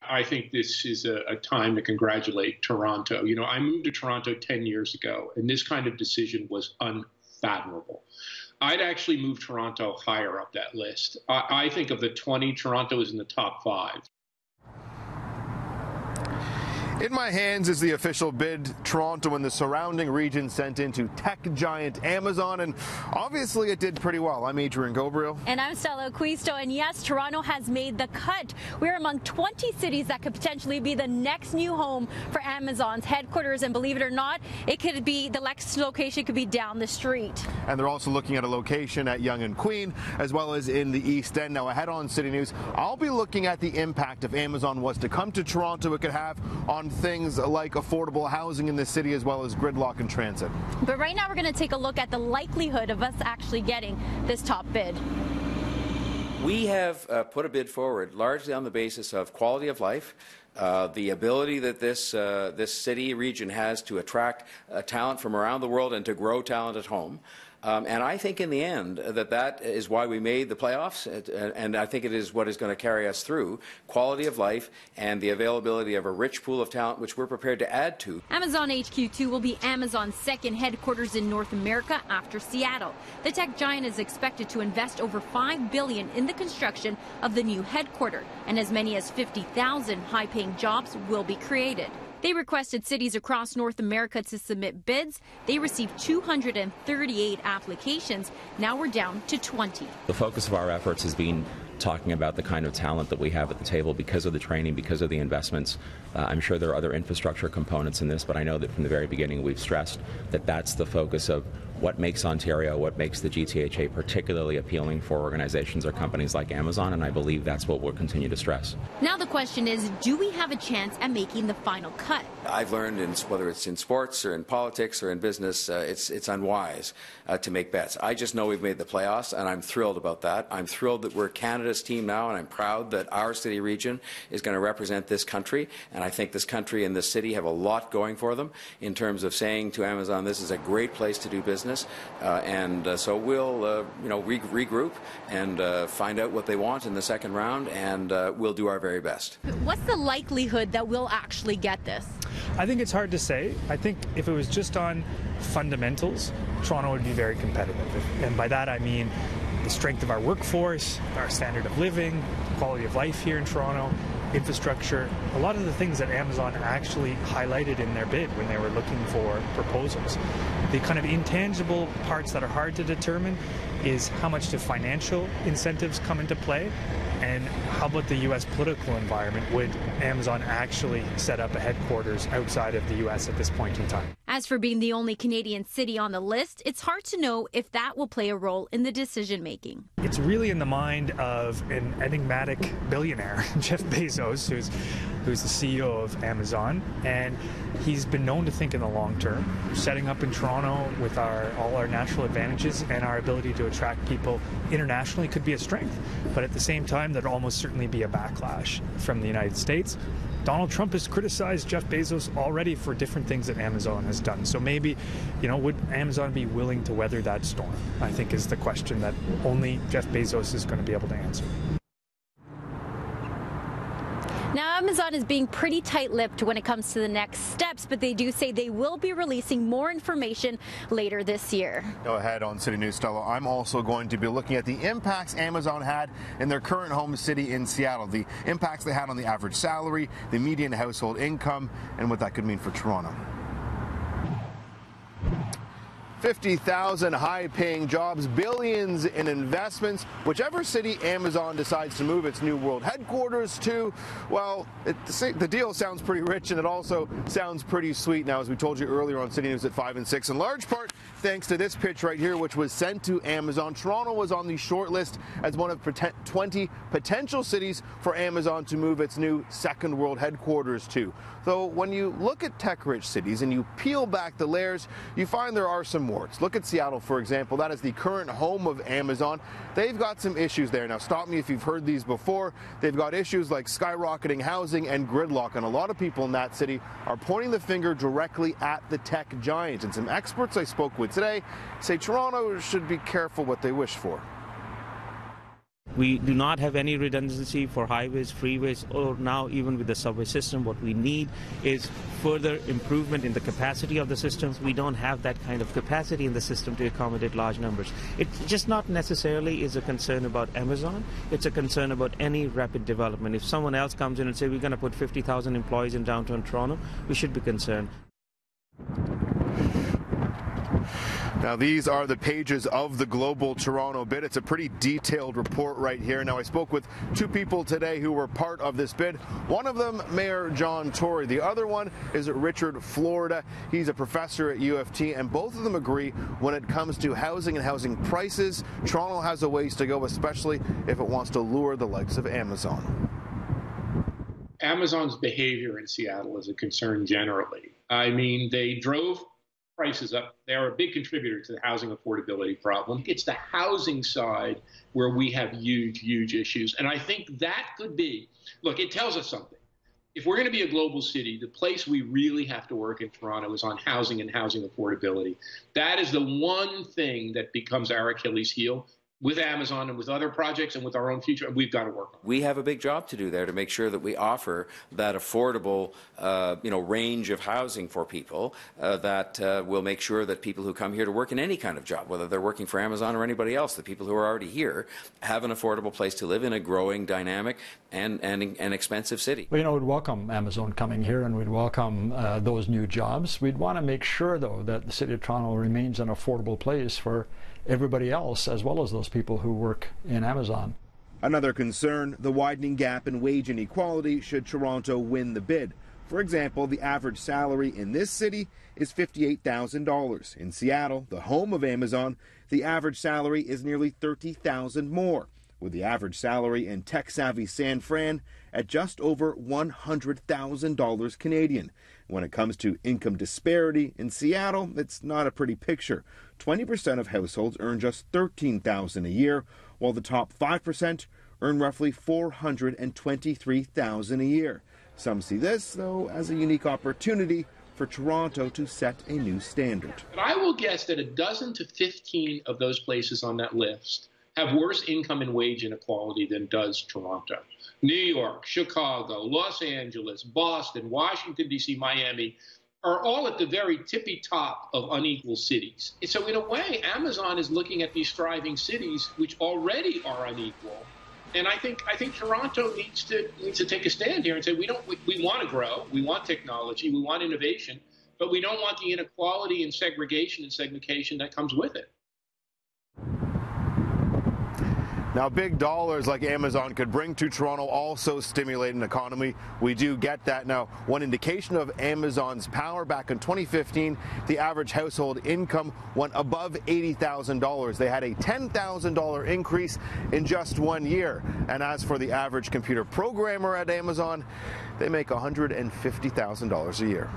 I think this is a time to congratulate Toronto. You know, I moved to Toronto 10 years ago, and this kind of decision was unfathomable. I'd actually move Toronto higher up that list. I think of the 20, Toronto is in the top 5. In my hands is the official bid Toronto and the surrounding region sent into tech giant Amazon, and obviously it did pretty well. I'm Adrian Gobriel. And I'm Stella Quisto, and yes, Toronto has made the cut. We're among 20 cities that could potentially be the next new home for Amazon's headquarters, and believe it or not, it could be, the next location could be down the street. And they're also looking at a location at Yonge and Queen, as well as in the East End. Now ahead on City News, I'll be looking at the impact if Amazon was to come to Toronto, it could have on things like affordable housing in the city, as well as gridlock and transit. But right now we're going to take a look at the likelihood of us actually getting this top bid. We have put a bid forward largely on the basis of quality of life, the ability that this city region has to attract talent from around the world and to grow talent at home. And I think in the end that is why we made the playoffs, and I think it is what is going to carry us through, quality of life and the availability of a rich pool of talent, which we're prepared to add to. Amazon HQ2 will be Amazon's second headquarters in North America after Seattle. The tech giant is expected to invest over $5 billion in the construction of the new headquarters, and as many as 50,000 high-paying jobs will be created. They requested cities across North America to submit bids. They received 238 applications. Now we're down to 20. The focus of our efforts has been talking about the kind of talent that we have at the table because of the training, because of the investments. I'm sure there are other infrastructure components in this, but I know that from the very beginning we've stressed that that's the focus of what makes Ontario, what makes the GTHA particularly appealing for organizations or companies like Amazon, and I believe that's what we'll continue to stress. Now the question is, do we have a chance at making the final cut? I've learned, whether it's in sports or in politics or in business, it's unwise to make bets. I just know we've made the playoffs, and I'm thrilled about that. I'm thrilled that we're Canada's team now, and I'm proud that our city region is going to represent this country, and I think this country and this city have a lot going for them in terms of saying to Amazon, this is a great place to do business. So we'll regroup and find out what they want in the second round, and we'll do our very best. What's the likelihood that we'll actually get this? I think it's hard to say. I think if it was just on fundamentals, Toronto would be very competitive. And by that I mean the strength of our workforce, our standard of living, quality of life here in Toronto, infrastructure, a lot of the things that Amazon actually highlighted in their bid when they were looking for proposals. The kind of intangible parts that are hard to determine is how much do financial incentives come into play, and how about the U.S. political environment? Would Amazon actually set up a headquarters outside of the U.S. at this point in time? As for being the only Canadian city on the list, it's hard to know if that will play a role in the decision making. It's really in the mind of an enigmatic billionaire, Jeff Bezos, who's the CEO of Amazon, and he's been known to think in the long term. Setting up in Toronto with all our natural advantages and our ability to attract people internationally could be a strength, but at the same time there'd almost certainly be a backlash from the United States. Donald Trump has criticized Jeff Bezos already for different things that Amazon has done. So maybe, would Amazon be willing to weather that storm? I think is the question that only Jeff Bezos is going to be able to answer. Now, Amazon is being pretty tight-lipped when it comes to the next steps, but they do say they will be releasing more information later this year. Go ahead on City News, Stella. I'm also going to be looking at the impacts Amazon had in their current home city in Seattle, the impacts they had on the average salary, the median household income, and what that could mean for Toronto. 50,000 high-paying jobs, billions in investments. Whichever city Amazon decides to move its new world headquarters to, well, the deal sounds pretty rich, and it also sounds pretty sweet. Now, as we told you earlier on City News at 5 and 6, in large part thanks to this pitch right here, which was sent to Amazon. Toronto was on the short list as one of 20 potential cities for Amazon to move its new second world headquarters to. Though when you look at tech-rich cities and you peel back the layers, you find there are some warts. Look at Seattle, for example. That is the current home of Amazon. They've got some issues there. Now, stop me if you've heard these before. They've got issues like skyrocketing housing and gridlock, and a lot of people in that city are pointing the finger directly at the tech giant. And some experts I spoke with today say Toronto should be careful what they wish for. We do not have any redundancy for highways, freeways, or now even with the subway system. What we need is further improvement in the capacity of the systems. We don't have that kind of capacity in the system to accommodate large numbers. It just not necessarily is a concern about Amazon. It's a concern about any rapid development. If someone else comes in and say we're going to put 50,000 employees in downtown Toronto, we should be concerned. Now, these are the pages of the Global Toronto bid. It's a pretty detailed report right here. Now, I spoke with two people today who were part of this bid. One of them, Mayor John Tory. The other one is Richard Florida. He's a professor at U of T, and both of them agree when it comes to housing and housing prices, Toronto has a ways to go, especially if it wants to lure the likes of Amazon. Amazon's behavior in Seattle is a concern generally. I mean, they drove prices up. They are a big contributor to the housing affordability problem. It's the housing side where we have huge issues. And I think that could be, look, it tells us something. If we're going to be a global city, the place we really have to work in Toronto is on housing and housing affordability. That is the one thing that becomes our Achilles heel. With Amazon and with other projects and with our own future, we've got to work on it. We have a big job to do there to make sure that we offer that affordable, range of housing for people that will make sure that people who come here to work in any kind of job, whether they're working for Amazon or anybody else, the people who are already here have an affordable place to live in a growing, dynamic, and expensive city. Well, we'd welcome Amazon coming here and we'd welcome those new jobs. We'd want to make sure, though, that the City of Toronto remains an affordable place for everybody else, as well as those people who work in Amazon. Another concern, the widening gap in wage inequality should Toronto win the bid. For example, the average salary in this city is $58,000. In Seattle, the home of Amazon, the average salary is nearly $30,000 more, with the average salary in tech-savvy San Fran at just over $100,000 Canadian. When it comes to income disparity in Seattle, it's not a pretty picture. 20% of households earn just $13,000 a year, while the top 5% earn roughly $423,000 a year. Some see this, though, as a unique opportunity for Toronto to set a new standard. But I will guess that a dozen to 15 of those places on that list have worse income and wage inequality than does Toronto. New York, Chicago, Los Angeles, Boston, Washington, D.C., Miami are all at the very tippy top of unequal cities. And so in a way, Amazon is looking at these thriving cities which already are unequal. And I think Toronto needs to take a stand here and say we want to grow, we want technology, we want innovation, but we don't want the inequality and segregation and segmentation that comes with it. Now, big dollars like Amazon could bring to Toronto also stimulate an economy. We do get that. Now, one indication of Amazon's power, back in 2015, the average household income went above $80,000. They had a $10,000 increase in just 1 year. And as for the average computer programmer at Amazon, they make $150,000 a year.